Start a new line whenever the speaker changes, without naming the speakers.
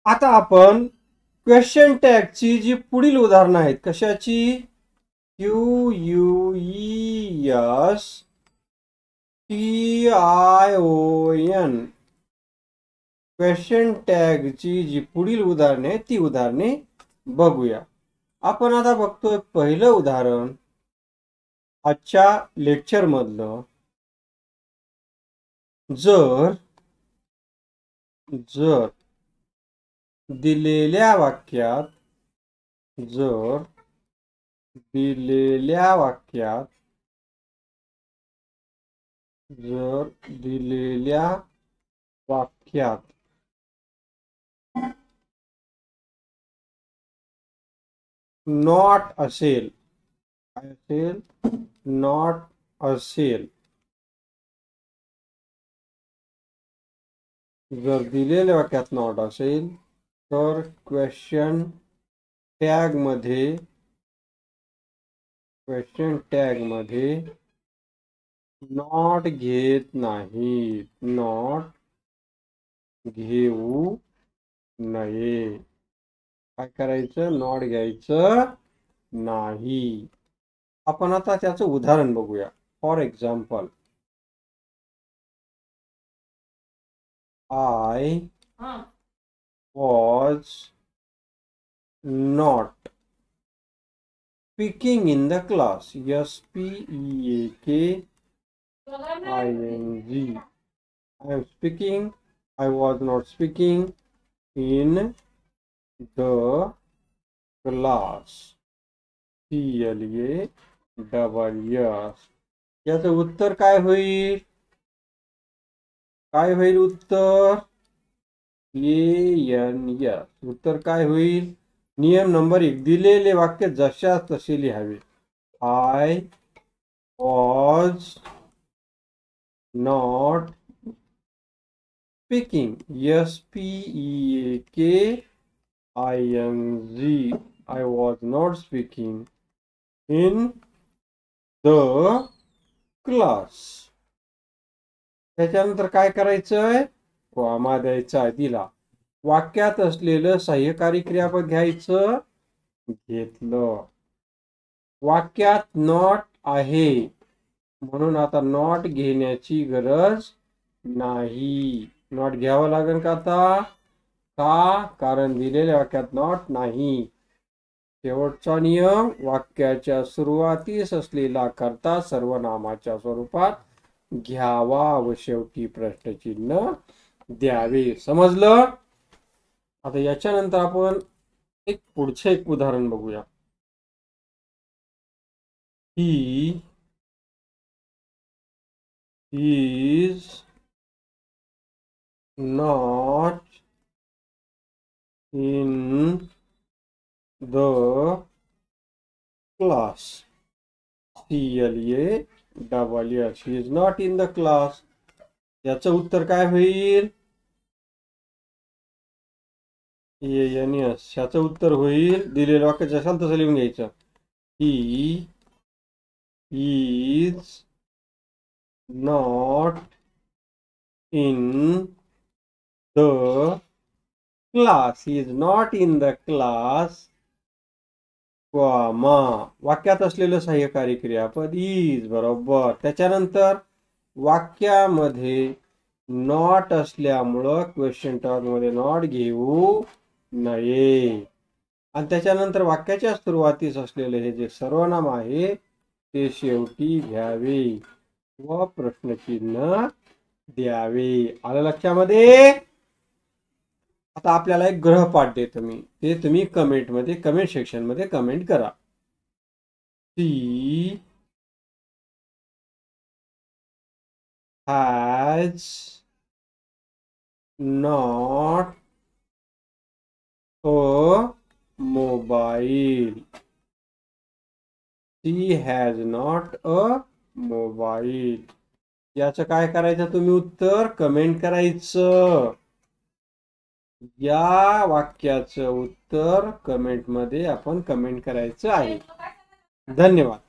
आता आपण क्वेश्चन टॅगची जी पुढील उदाहरणं आहेत कशाची QUESTION क्वेश्चन टॅगची जी पुढील उदाहरणे आहेत ती उदाहरणे बघूया. आपण आता बघतोय पहिलं उदाहरण आजच्या लेक्चर मधलं. जर दिलेल्या वाक्यात नॉट असेल जर दिलेल्या वाक्यात नॉट असेल तर क्वेश्चन टॅग मध्ये नॉट घेत नाही, नॉट घेऊ नये. काय करायचं? नॉट घ्यायचं नाही. आपण आता त्याचं उदाहरण बघूया. For example, I was not speaking in the class. SPEAKING. I am speaking. I was not speaking in the class. CLASS. याचं उत्तर काय होईल? उत्तर ANS. उत्तर काय होईल? नियम नंबर 1, दिलेले वाक्य जशास तसे लिहावे. I was not speaking. SPEAKING. I was not speaking in the class. त्याच्यानंतर काय करायचंय? कॉमा द्यायचा दिला. वाक्यात असलेलं सहाय्यकारी क्रियापद घ्यायचं, घेतलं. वाक्यात नॉट आहे म्हणून आता नॉट घेण्याची गरज नाही. नॉट घ्यावं लागेल का आता? का? कारण दिलेल्या वाक्यात नॉट नाही. शेवटचा नियम, वाक्याच्या सुरुवातीस असलेला कर्ता सर्वनामाच्या स्वरूपात घ्यावा व शेवटी प्रश्नचिन्ह द्यावे. समजलं? आता याच्यानंतर आपण पुढचे एक उदाहरण बघूया. He is not in the class. CLASS. He is not in the class. याचं उत्तर काय होईल? ANS. याचं उत्तर होईल, दिलेलं वाक्य जशाल तसं लिहून घ्यायचं. He is not in the class. He is not in the class. वाक्यात असलेलं सहाय्यकारी क्रियापद इज. बरोबर. त्याच्यानंतर वाक्यामध्ये नॉट असल्यामुळं क्वेश्चन टॅग मध्ये नॉट घेऊ नये. आणि त्याच्यानंतर वाक्याच्या सुरुवातीस असलेले हे जे सर्वनाम आहे ते शेवटी घ्यावे व प्रश्नचिन्ह द्यावे. आलं लक्षामध्ये? आता आपल्याला एक गृहपाठ देतो मी, ते तुम्ही कमेंट सेक्शन मध्ये कमेंट करा. She has not a mobile. She has not a mobile. याचं काय करायचं? तुम्ही उत्तर कमेंट करायचं. या वाक्याचं उत्तर कमेंट मध्ये आपण कमेंट करायचं आहे. धन्यवाद.